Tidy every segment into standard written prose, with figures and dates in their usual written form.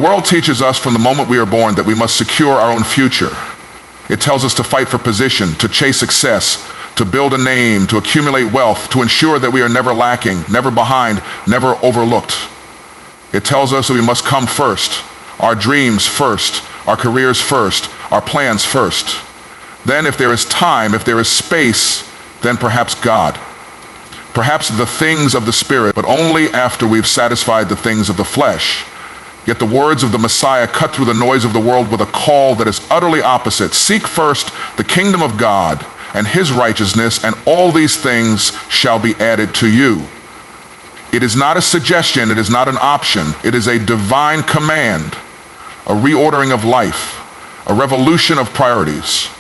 The world teaches us from the moment we are born that we must secure our own future. It tells us to fight for position, to chase success, to build a name, to accumulate wealth, to ensure that we are never lacking, never behind, never overlooked. It tells us that we must come first, our dreams first, our careers first, our plans first. Then if there is time, if there is space, then perhaps God. Perhaps the things of the Spirit, but only after we've satisfied the things of the flesh. Yet the words of the Messiah cut through the noise of the world with a call that is utterly opposite. Seek first the kingdom of God and his righteousness, and all these things shall be added to you. It is not a suggestion, it is not an option. It is a divine command, a reordering of life, a revolution of priorities.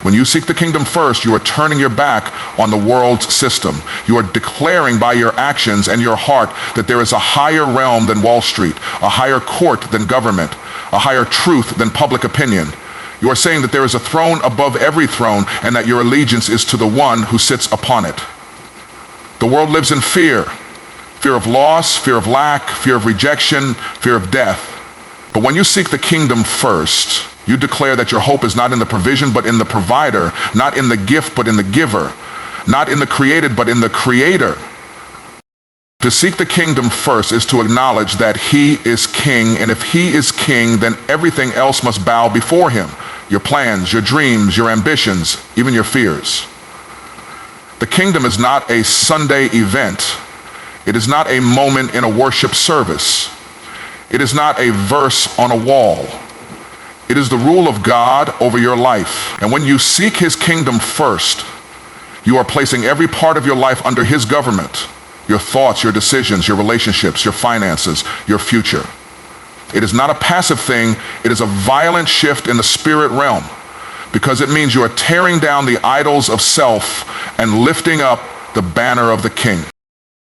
When you seek the kingdom first, you are turning your back on the world's system. You are declaring by your actions and your heart that there is a higher realm than Wall Street, a higher court than government, a higher truth than public opinion. You are saying that there is a throne above every throne and that your allegiance is to the one who sits upon it. The world lives in fear. Fear of loss, fear of lack, fear of rejection, fear of death. But when you seek the kingdom first, you declare that your hope is not in the provision, but in the provider, not in the gift, but in the giver, not in the created, but in the creator. To seek the kingdom first is to acknowledge that he is king, and if he is king, then everything else must bow before him. Your plans, your dreams, your ambitions, even your fears. The kingdom is not a Sunday event. It is not a moment in a worship service. It is not a verse on a wall. It is the rule of God over your life. And when you seek his kingdom first, you are placing every part of your life under his government. Your thoughts, your decisions, your relationships, your finances, your future. It is not a passive thing. It is a violent shift in the spirit realm, because it means you are tearing down the idols of self and lifting up the banner of the king.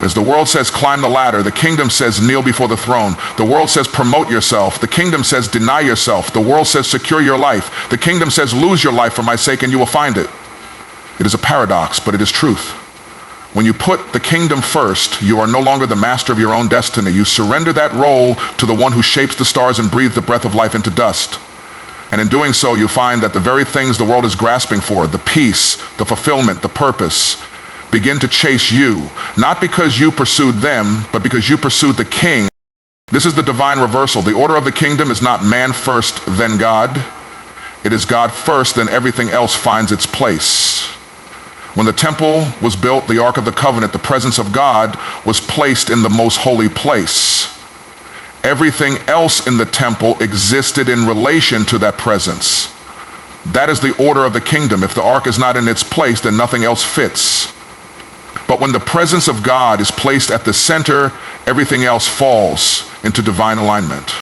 As the world says, climb the ladder, the kingdom says, kneel before the throne. The world says, promote yourself. The kingdom says, deny yourself. The world says, secure your life. The kingdom says, lose your life for my sake and you will find it. It is a paradox, but it is truth. When you put the kingdom first, you are no longer the master of your own destiny. You surrender that role to the one who shapes the stars and breathes the breath of life into dust. And in doing so, you find that the very things the world is grasping for, the peace, the fulfillment, the purpose, begin to chase you, not because you pursued them, but because you pursued the king. This is the divine reversal. The order of the kingdom is not man first, then God. It is God first, then everything else finds its place. When the temple was built, the Ark of the Covenant, the presence of God was placed in the most holy place. Everything else in the temple existed in relation to that presence. That is the order of the kingdom. If the ark is not in its place, then nothing else fits. But when the presence of God is placed at the center, everything else falls into divine alignment.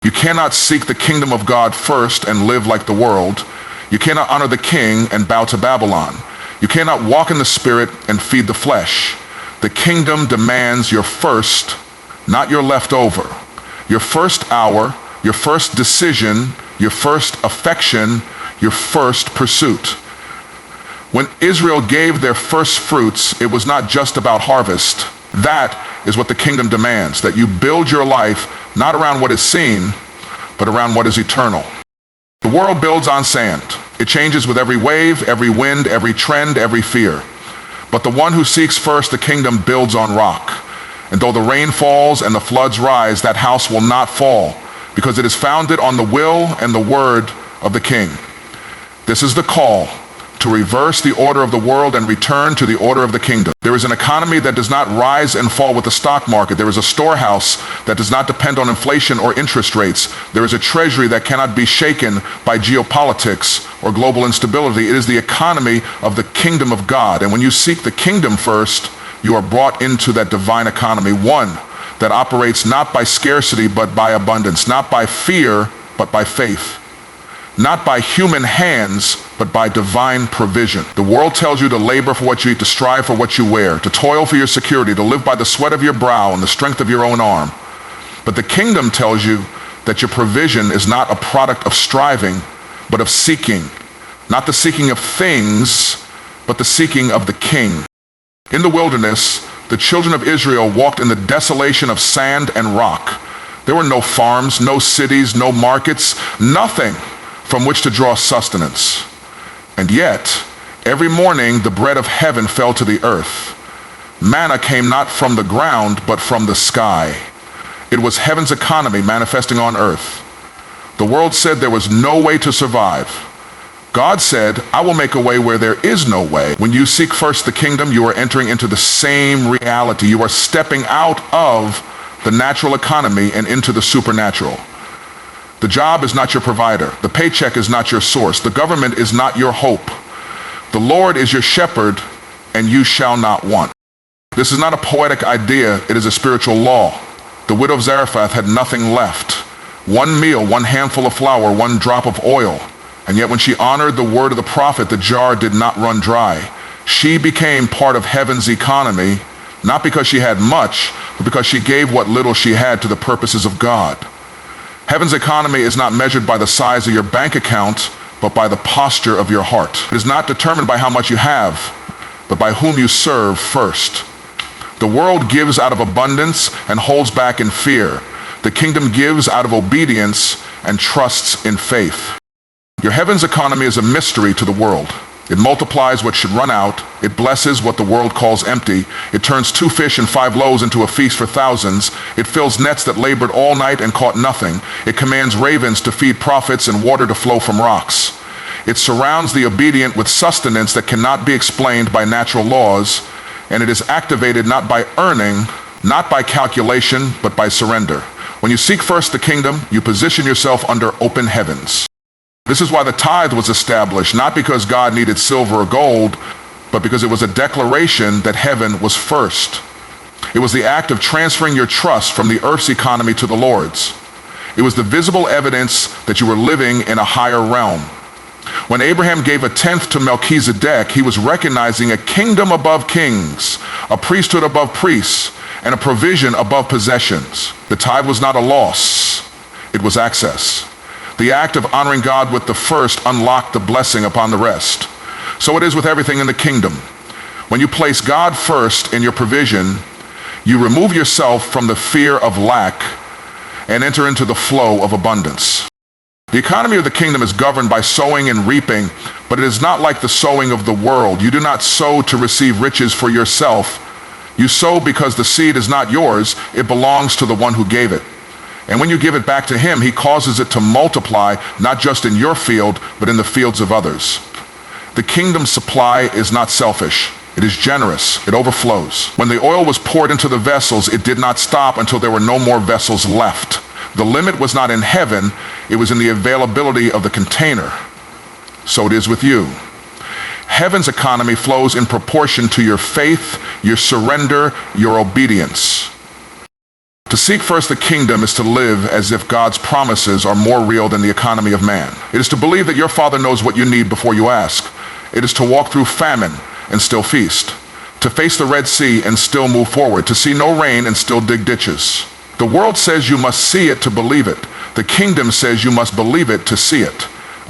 You cannot seek the kingdom of God first and live like the world. You cannot honor the king and bow to Babylon. You cannot walk in the spirit and feed the flesh. The kingdom demands your first, not your leftover. Your first hour, your first decision, your first affection, your first pursuit. When Israel gave their first fruits, it was not just about harvest. That is what the kingdom demands, that you build your life not around what is seen, but around what is eternal. The world builds on sand. It changes with every wave, every wind, every trend, every fear. But the one who seeks first the kingdom builds on rock. And though the rain falls and the floods rise, that house will not fall, because it is founded on the will and the word of the king. This is the call to reverse the order of the world and return to the order of the kingdom. There is an economy that does not rise and fall with the stock market. There is a storehouse that does not depend on inflation or interest rates. There is a treasury that cannot be shaken by geopolitics or global instability. It is the economy of the kingdom of God. And when you seek the kingdom first, you are brought into that divine economy, one that operates not by scarcity but by abundance, not by fear but by faith. Not by human hands, but by divine provision. The world tells you to labor for what you eat, to strive for what you wear, to toil for your security, to live by the sweat of your brow and the strength of your own arm. But the kingdom tells you that your provision is not a product of striving, but of seeking. Not the seeking of things, but the seeking of the king. In the wilderness, the children of Israel walked in the desolation of sand and rock. There were no farms, no cities, no markets, nothing from which to draw sustenance. And yet, every morning the bread of heaven fell to the earth. Manna came not from the ground, but from the sky. It was heaven's economy manifesting on earth. The world said there was no way to survive. God said, I will make a way where there is no way. When you seek first the kingdom, you are entering into the same reality. You are stepping out of the natural economy and into the supernatural. The job is not your provider. The paycheck is not your source. The government is not your hope. The Lord is your shepherd, and you shall not want. This is not a poetic idea. It is a spiritual law. The widow of Zarephath had nothing left. One meal, one handful of flour, one drop of oil. And yet when she honored the word of the prophet, the jar did not run dry. She became part of heaven's economy, not because she had much, but because she gave what little she had to the purposes of God. Heaven's economy is not measured by the size of your bank account, but by the posture of your heart. It is not determined by how much you have, but by whom you serve first. The world gives out of abundance and holds back in fear. The kingdom gives out of obedience and trusts in faith. Your heaven's economy is a mystery to the world. It multiplies what should run out. It blesses what the world calls empty. It turns 2 fish and 5 loaves into a feast for thousands. It fills nets that labored all night and caught nothing. It commands ravens to feed prophets and water to flow from rocks. It surrounds the obedient with sustenance that cannot be explained by natural laws, and it is activated not by earning, not by calculation, but by surrender. When you seek first the kingdom, you position yourself under open heavens. This is why the tithe was established, not because God needed silver or gold, but because it was a declaration that heaven was first. It was the act of transferring your trust from the earth's economy to the Lord's. It was the visible evidence that you were living in a higher realm. When Abraham gave a tenth to Melchizedek, he was recognizing a kingdom above kings, a priesthood above priests, and a provision above possessions. The tithe was not a loss, it was access. The act of honoring God with the first unlocked the blessing upon the rest. So it is with everything in the kingdom. When you place God first in your provision, you remove yourself from the fear of lack and enter into the flow of abundance. The economy of the kingdom is governed by sowing and reaping, but it is not like the sowing of the world. You do not sow to receive riches for yourself. You sow because the seed is not yours, it belongs to the one who gave it. And when you give it back to him, he causes it to multiply, not just in your field, but in the fields of others. The kingdom's supply is not selfish. It is generous. It overflows. When the oil was poured into the vessels, it did not stop until there were no more vessels left. The limit was not in heaven, it was in the availability of the container. So it is with you. Heaven's economy flows in proportion to your faith, your surrender, your obedience. To seek first the kingdom is to live as if God's promises are more real than the economy of man. It is to believe that your Father knows what you need before you ask. It is to walk through famine and still feast. To face the Red Sea and still move forward. To see no rain and still dig ditches. The world says you must see it to believe it. The kingdom says you must believe it to see it.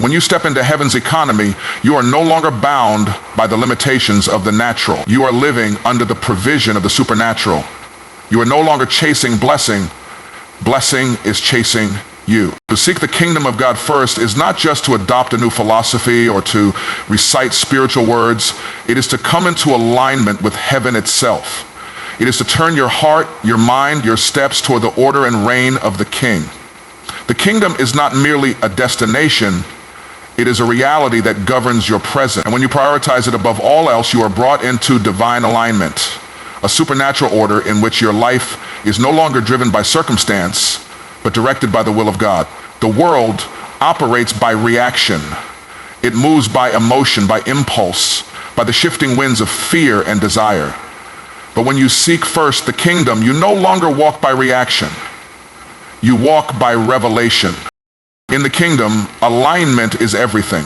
When you step into heaven's economy, you are no longer bound by the limitations of the natural. You are living under the provision of the supernatural. You are no longer chasing blessing. Blessing is chasing you. To seek the kingdom of God first is not just to adopt a new philosophy or to recite spiritual words. It is to come into alignment with heaven itself. It is to turn your heart, your mind, your steps toward the order and reign of the King. The kingdom is not merely a destination. It is a reality that governs your present. And when you prioritize it above all else, you are brought into divine alignment. A supernatural order in which your life is no longer driven by circumstance, but directed by the will of God. The world operates by reaction. It moves by emotion, by impulse, by the shifting winds of fear and desire. But when you seek first the kingdom, you no longer walk by reaction. You walk by revelation. In the kingdom, alignment is everything.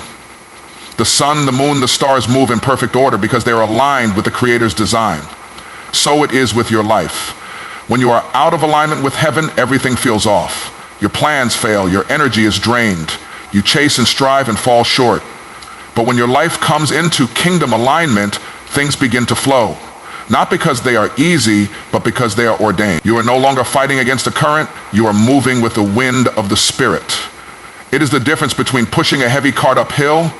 The sun, the moon, the stars move in perfect order because they are aligned with the Creator's design. So it is with your life. When you are out of alignment with heaven, everything feels off. Your plans fail, your energy is drained. You chase and strive and fall short. But when your life comes into kingdom alignment, things begin to flow. not because they are easy, but because they are ordained. You are no longer fighting against the current, you are moving with the wind of the Spirit. It is the difference between pushing a heavy cart uphill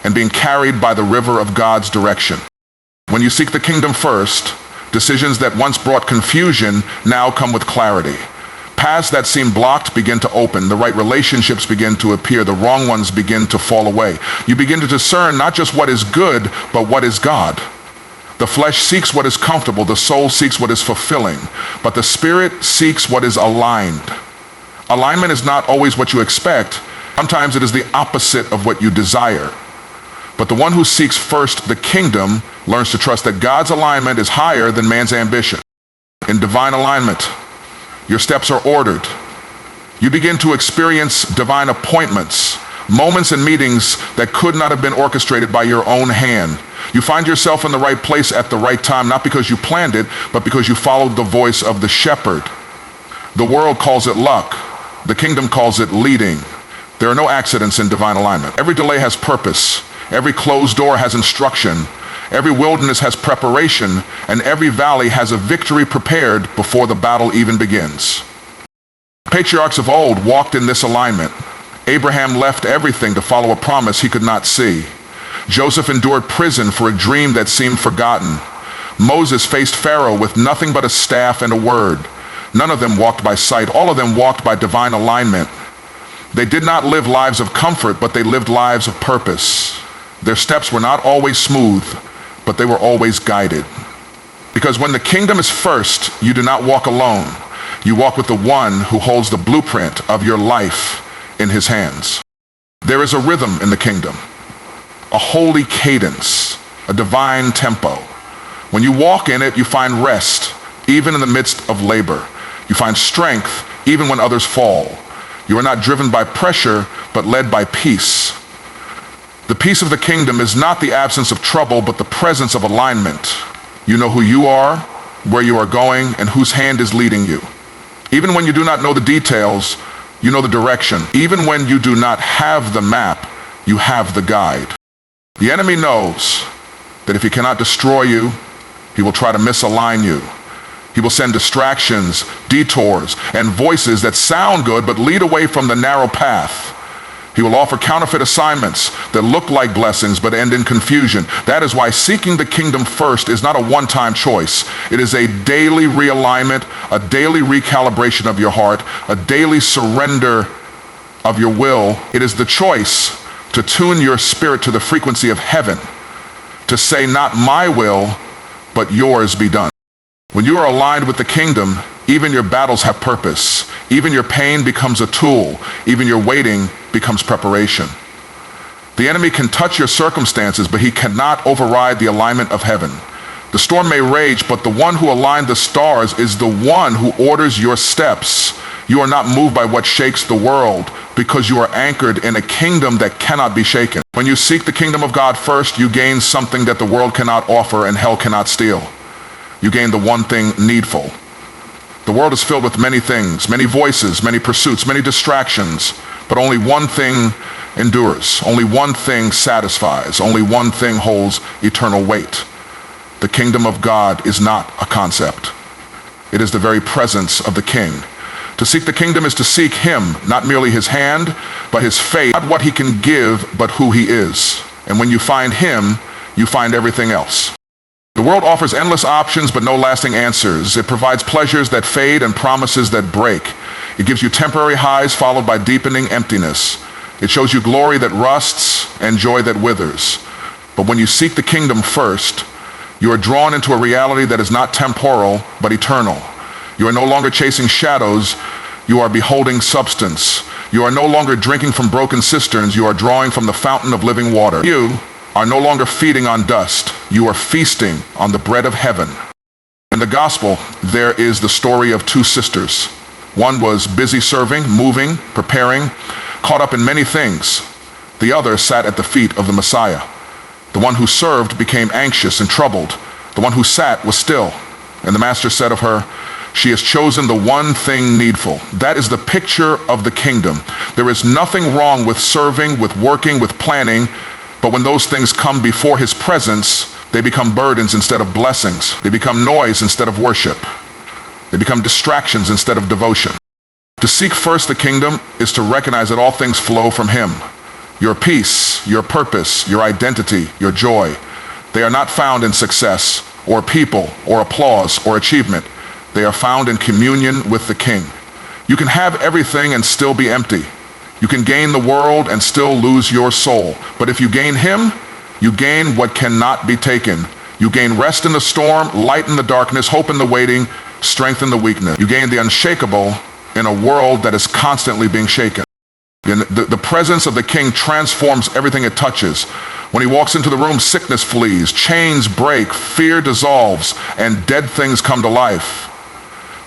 and being carried by the river of God's direction. When you seek the kingdom first, decisions that once brought confusion now come with clarity. Paths that seemed blocked begin to open. The right relationships begin to appear. The wrong ones begin to fall away. You begin to discern not just what is good, but what is God. The flesh seeks what is comfortable. The soul seeks what is fulfilling. But the Spirit seeks what is aligned. Alignment is not always what you expect. Sometimes it is the opposite of what you desire. But the one who seeks first the kingdom learns to trust that God's alignment is higher than man's ambition. In divine alignment, your steps are ordered. You begin to experience divine appointments, moments and meetings that could not have been orchestrated by your own hand. You find yourself in the right place at the right time, not because you planned it, but because you followed the voice of the shepherd. The world calls it luck. The kingdom calls it leading. There are no accidents in divine alignment. Every delay has purpose. Every closed door has instruction. Every wilderness has preparation, and every valley has a victory prepared before the battle even begins. Patriarchs of old walked in this alignment. Abraham left everything to follow a promise he could not see. Joseph endured prison for a dream that seemed forgotten. Moses faced Pharaoh with nothing but a staff and a word. None of them walked by sight. All of them walked by divine alignment. They did not live lives of comfort, but they lived lives of purpose. Their steps were not always smooth, but they were always guided. Because when the kingdom is first, you do not walk alone. You walk with the one who holds the blueprint of your life in his hands. There is a rhythm in the kingdom, a holy cadence, a divine tempo. When you walk in it, you find rest, even in the midst of labor. You find strength, even when others fall. You are not driven by pressure, but led by peace. The peace of the kingdom is not the absence of trouble, but the presence of alignment. You know who you are, where you are going, and whose hand is leading you. Even when you do not know the details, you know the direction. Even when you do not have the map, you have the guide. The enemy knows that if he cannot destroy you, he will try to misalign you. He will send distractions, detours, and voices that sound good but lead away from the narrow path. He will offer counterfeit assignments that look like blessings but end in confusion. That is why seeking the kingdom first is not a one-time choice. It is a daily realignment, a daily recalibration of your heart, a daily surrender of your will. It is the choice to tune your spirit to the frequency of heaven, to say, not my will, but yours be done. When you are aligned with the kingdom, even your battles have purpose. Even your pain becomes a tool. Even your waiting becomes preparation. The enemy can touch your circumstances, but he cannot override the alignment of heaven. The storm may rage, but the one who aligned the stars is the one who orders your steps. You are not moved by what shakes the world, because you are anchored in a kingdom that cannot be shaken. When you seek the kingdom of God first, you gain something that the world cannot offer and hell cannot steal. You gain the one thing needful. The world is filled with many things, many voices, many pursuits, many distractions, but only one thing endures. Only one thing satisfies. Only one thing holds eternal weight. The kingdom of God is not a concept. It is the very presence of the King. To seek the kingdom is to seek him, not merely his hand, but his faith, not what he can give, but who he is. And when you find him, you find everything else. The world offers endless options, but no lasting answers. It provides pleasures that fade and promises that break. It gives you temporary highs followed by deepening emptiness. It shows you glory that rusts and joy that withers. But when you seek the kingdom first, you are drawn into a reality that is not temporal, but eternal. You are no longer chasing shadows. You are beholding substance. You are no longer drinking from broken cisterns. You are drawing from the fountain of living water. You are no longer feeding on dust. You are feasting on the bread of heaven. In the gospel, there is the story of two sisters. One was busy serving, moving, preparing, caught up in many things. The other sat at the feet of the Messiah. The one who served became anxious and troubled. The one who sat was still. And the master said of her, "She has chosen the one thing needful." That is the picture of the kingdom. There is nothing wrong with serving, with working, with planning, but when those things come before his presence, They become burdens instead of blessings. They become noise instead of worship. They become distractions instead of devotion. To seek first the kingdom is to recognize that all things flow from him. Your peace, your purpose, your identity, your joy, they are not found in success or people or applause or achievement. They are found in communion with the King. You can have everything and still be empty. You can gain the world and still lose your soul. But if you gain him, you gain what cannot be taken. You gain rest in the storm, light in the darkness, hope in the waiting, strength in the weakness. You gain the unshakable in a world that is constantly being shaken. The presence of the King transforms everything it touches. When he walks into the room, sickness flees, chains break, fear dissolves, and dead things come to life.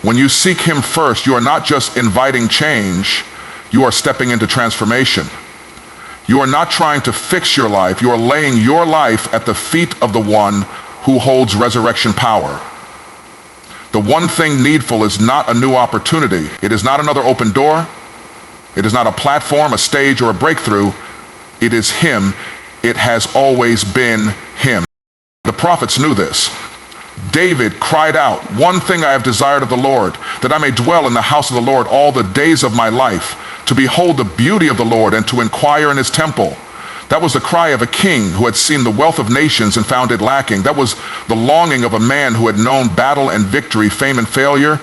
When you seek him first, you are not just inviting change, you are stepping into transformation. You are not trying to fix your life, you are laying your life at the feet of the one who holds resurrection power. The one thing needful is not a new opportunity. It is not another open door. It is not a platform, a stage, or a breakthrough. It is him. It has always been him. The prophets knew this. David cried out, "One thing I have desired of the Lord, that I may dwell in the house of the Lord all the days of my life, to behold the beauty of the Lord and to inquire in his temple." That was the cry of a king who had seen the wealth of nations and found it lacking. That was the longing of a man who had known battle and victory, fame and failure,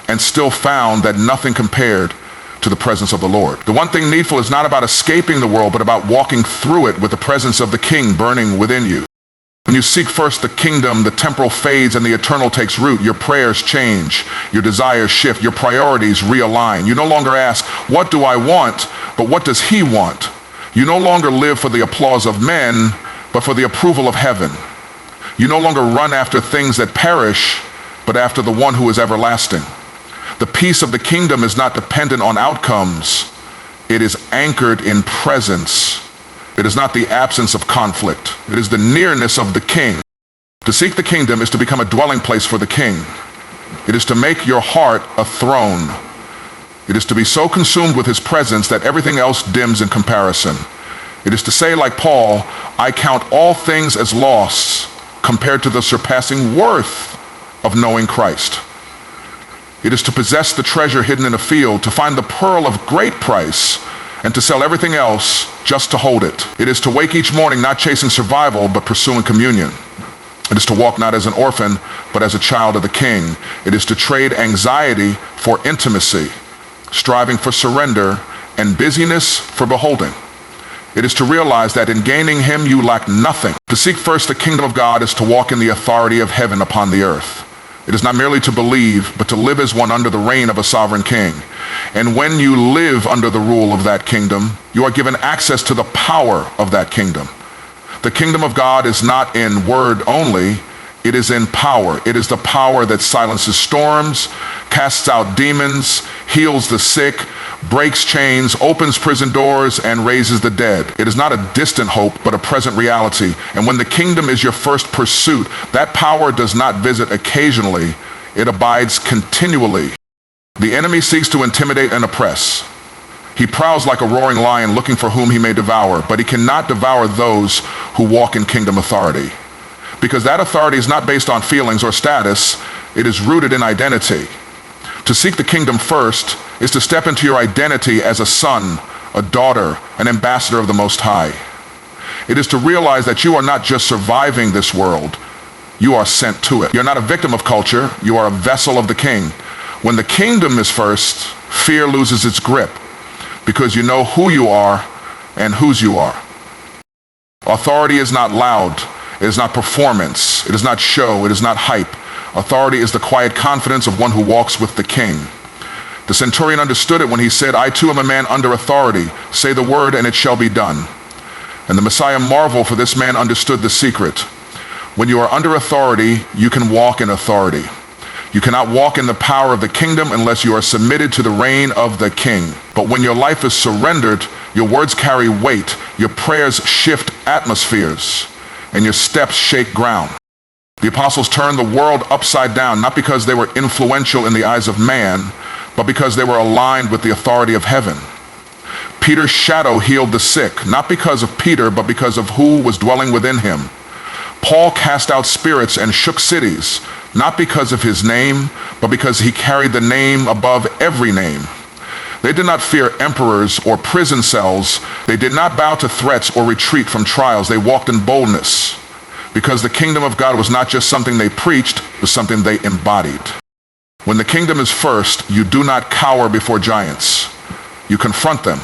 and still found that nothing compared to the presence of the Lord. The one thing needful is not about escaping the world, but about walking through it with the presence of the King burning within you. When you seek first the kingdom, the temporal fades and the eternal takes root. Your prayers change, your desires shift, your priorities realign. You no longer ask, "What do I want?" but "What does he want?" You no longer live for the applause of men, but for the approval of heaven. You no longer run after things that perish, but after the one who is everlasting. The peace of the kingdom is not dependent on outcomes. It is anchored in presence. It is not the absence of conflict. It is the nearness of the King. To seek the kingdom is to become a dwelling place for the King. It is to make your heart a throne. It is to be so consumed with his presence that everything else dims in comparison. It is to say, like Paul, "I count all things as loss compared to the surpassing worth of knowing Christ." It is to possess the treasure hidden in a field, to find the pearl of great price, and to sell everything else just to hold it. It is to wake each morning not chasing survival, but pursuing communion. It is to walk not as an orphan, but as a child of the King. It is to trade anxiety for intimacy, striving for surrender, and busyness for beholding. It is to realize that in gaining him you lack nothing. To seek first the kingdom of God is to walk in the authority of heaven upon the earth. It is not merely to believe, but to live as one under the reign of a sovereign king. And when you live under the rule of that kingdom, you are given access to the power of that kingdom. The kingdom of God is not in word only, it is in power. It is the power that silences storms, casts out demons, heals the sick, breaks chains, opens prison doors, and raises the dead. It is not a distant hope, but a present reality. And when the kingdom is your first pursuit, that power does not visit occasionally, it abides continually. The enemy seeks to intimidate and oppress. He prowls like a roaring lion looking for whom he may devour, but he cannot devour those who walk in kingdom authority. Because that authority is not based on feelings or status, it is rooted in identity. To seek the kingdom first is to step into your identity as a son, a daughter, an ambassador of the Most High. It is to realize that you are not just surviving this world, you are sent to it. You're not a victim of culture, you are a vessel of the King. When the kingdom is first, fear loses its grip because you know who you are and whose you are. Authority is not loud, it is not performance, it is not show, it is not hype. Authority is the quiet confidence of one who walks with the King. The centurion understood it when he said, "I too am a man under authority. Say the word and it shall be done." And the Messiah marveled, for this man understood the secret. When you are under authority, you can walk in authority. You cannot walk in the power of the kingdom unless you are submitted to the reign of the King. But when your life is surrendered, your words carry weight, your prayers shift atmospheres, and your steps shake ground. The apostles turned the world upside down, not because they were influential in the eyes of man, but because they were aligned with the authority of heaven. Peter's shadow healed the sick, not because of Peter, but because of who was dwelling within him. Paul cast out spirits and shook cities, not because of his name, but because he carried the name above every name. They did not fear emperors or prison cells. They did not bow to threats or retreat from trials. They walked in boldness, because the kingdom of God was not just something they preached, it was something they embodied. When the kingdom is first, you do not cower before giants. You confront them.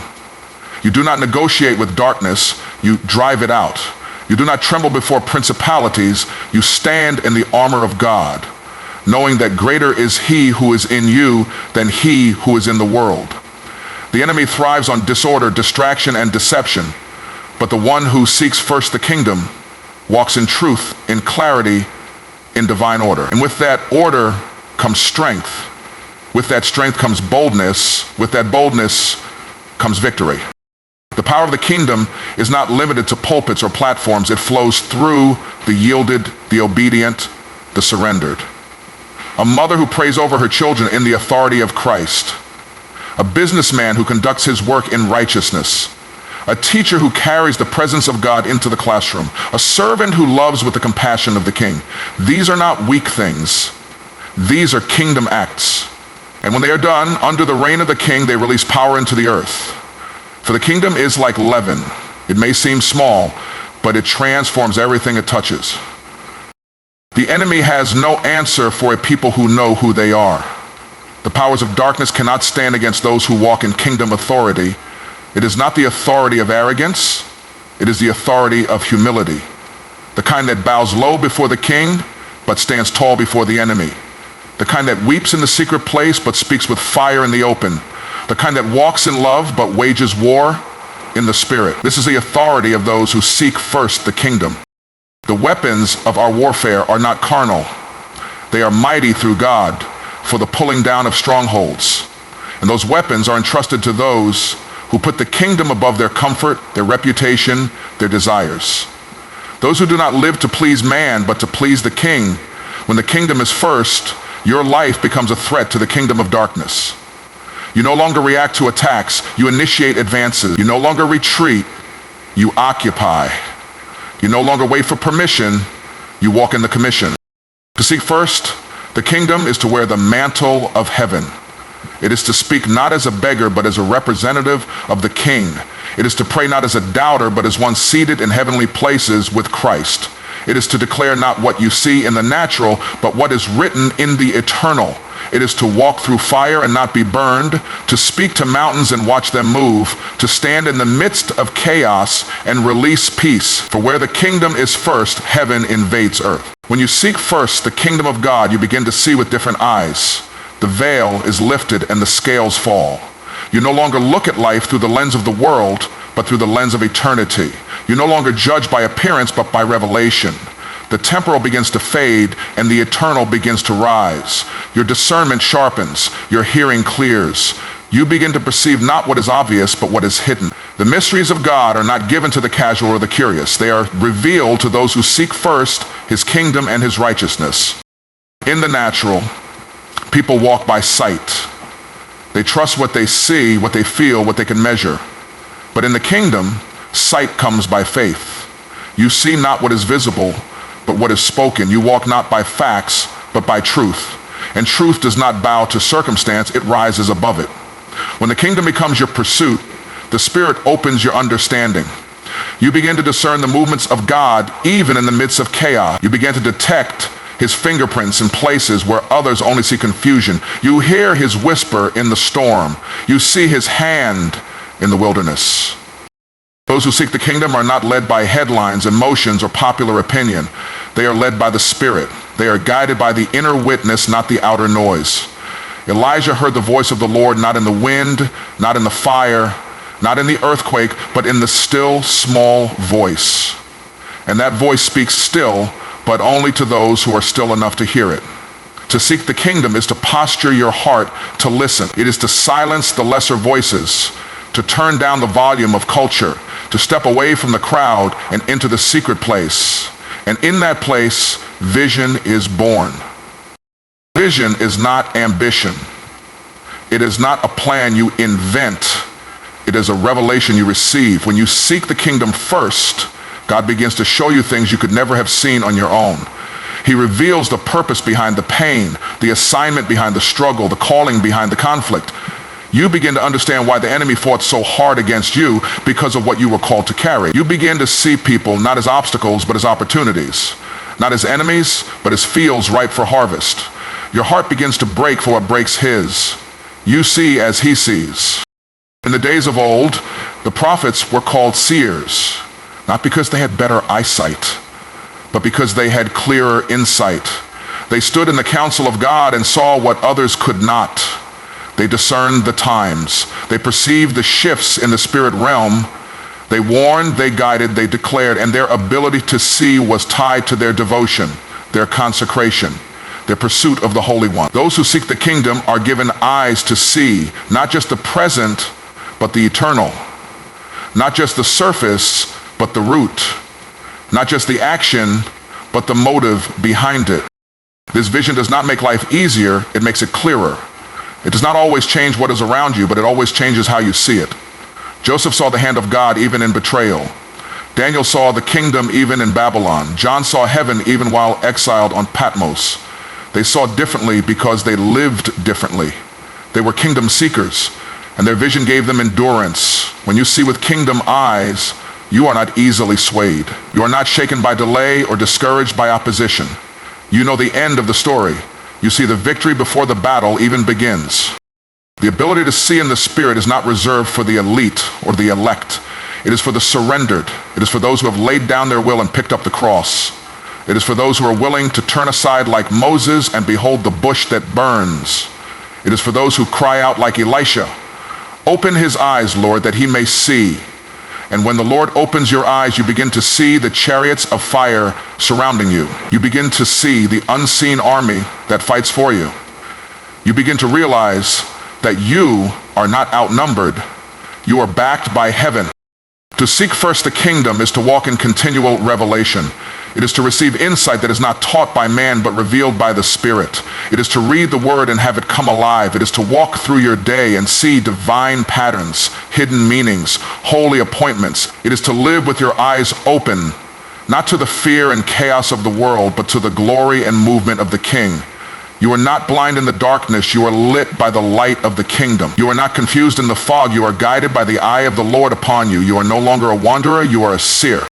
You do not negotiate with darkness. You drive it out. You do not tremble before principalities. You stand in the armor of God, knowing that greater is he who is in you than he who is in the world. The enemy thrives on disorder, distraction, and deception, but the one who seeks first the kingdom walks in truth, in clarity, in divine order. And with that order comes strength. With that strength comes boldness. With that boldness comes victory. The power of the kingdom is not limited to pulpits or platforms. It flows through the yielded, the obedient, the surrendered. A mother who prays over her children in the authority of Christ. A businessman who conducts his work in righteousness. A teacher who carries the presence of God into the classroom. A servant who loves with the compassion of the king. These are not weak things. These are kingdom acts. And when they are done, under the reign of the king, they release power into the earth. For the kingdom is like leaven. It may seem small, but it transforms everything it touches. The enemy has no answer for a people who know who they are. The powers of darkness cannot stand against those who walk in kingdom authority. It is not the authority of arrogance. It is the authority of humility. The kind that bows low before the king, but stands tall before the enemy. The kind that weeps in the secret place, but speaks with fire in the open. The kind that walks in love, but wages war in the spirit. This is the authority of those who seek first the kingdom. The weapons of our warfare are not carnal. They are mighty through God for the pulling down of strongholds. And those weapons are entrusted to those who put the kingdom above their comfort, their reputation, their desires. Those who do not live to please man, but to please the king. When the kingdom is first, your life becomes a threat to the kingdom of darkness. You no longer react to attacks. You initiate advances. You no longer retreat. You occupy. You no longer wait for permission. You walk in the commission. To seek first the kingdom is to wear the mantle of heaven. It is to speak not as a beggar, but as a representative of the king. It is to pray not as a doubter, but as one seated in heavenly places with Christ. It is to declare not what you see in the natural, but what is written in the eternal. It is to walk through fire and not be burned, to speak to mountains and watch them move, to stand in the midst of chaos and release peace. For where the kingdom is first, heaven invades earth. When you seek first the kingdom of God, you begin to see with different eyes. The veil is lifted and the scales fall. You no longer look at life through the lens of the world, but through the lens of eternity. You no longer judge by appearance, but by revelation. The temporal begins to fade and the eternal begins to rise. Your discernment sharpens, your hearing clears. You begin to perceive not what is obvious, but what is hidden. The mysteries of God are not given to the casual or the curious. They are revealed to those who seek first his kingdom and his righteousness. In the natural, people walk by sight. They trust what they see, what they feel, what they can measure. But in the kingdom, sight comes by faith. You see not what is visible, but what is spoken. You walk not by facts, but by truth. And truth does not bow to circumstance, it rises above it. When the kingdom becomes your pursuit, the Spirit opens your understanding. You begin to discern the movements of God even in the midst of chaos. You begin to detect his fingerprints in places where others only see confusion. You hear his whisper in the storm. You see his hand in the wilderness. Those who seek the kingdom are not led by headlines, emotions, or popular opinion. They are led by the Spirit. They are guided by the inner witness, not the outer noise. Elijah heard the voice of the Lord not in the wind, not in the fire, not in the earthquake, but in the still, small voice. And that voice speaks still, but only to those who are still enough to hear it. To seek the kingdom is to posture your heart to listen. It is to silence the lesser voices, to turn down the volume of culture, to step away from the crowd and into the secret place. And in that place, vision is born. Vision is not ambition. It is not a plan you invent. It is a revelation you receive. When you seek the kingdom first, God begins to show you things you could never have seen on your own. He reveals the purpose behind the pain, the assignment behind the struggle, the calling behind the conflict. You begin to understand why the enemy fought so hard against you because of what you were called to carry. You begin to see people not as obstacles, but as opportunities. Not as enemies, but as fields ripe for harvest. Your heart begins to break for what breaks his. You see as he sees. In the days of old, the prophets were called seers, not because they had better eyesight, but because they had clearer insight. They stood in the counsel of God and saw what others could not. They discerned the times. They perceived the shifts in the spirit realm. They warned, they guided, they declared, and their ability to see was tied to their devotion, their consecration, their pursuit of the Holy One. Those who seek the kingdom are given eyes to see, not just the present, but the eternal. Not just the surface, but the root. Not just the action, but the motive behind it. This vision does not make life easier, it makes it clearer. It does not always change what is around you, but it always changes how you see it. Joseph saw the hand of God even in betrayal. Daniel saw the kingdom even in Babylon. John saw heaven even while exiled on Patmos. They saw differently because they lived differently. They were kingdom seekers, and their vision gave them endurance. When you see with kingdom eyes, you are not easily swayed. You are not shaken by delay or discouraged by opposition. You know the end of the story. You see the victory before the battle even begins. The ability to see in the Spirit is not reserved for the elite or the elect. It is for the surrendered. It is for those who have laid down their will and picked up the cross. It is for those who are willing to turn aside like Moses and behold the bush that burns. It is for those who cry out like Elisha, "Open his eyes, Lord, that he may see." And when the Lord opens your eyes, you begin to see the chariots of fire surrounding you. You begin to see the unseen army that fights for you. You begin to realize that you are not outnumbered. You are backed by heaven. To seek first the kingdom is to walk in continual revelation. It is to receive insight that is not taught by man but revealed by the Spirit. It is to read the word and have it come alive. It is to walk through your day and see divine patterns, hidden meanings, holy appointments. It is to live with your eyes open, not to the fear and chaos of the world, but to the glory and movement of the King. You are not blind in the darkness. You are lit by the light of the kingdom. You are not confused in the fog. You are guided by the eye of the Lord upon you. You are no longer a wanderer. You are a seer.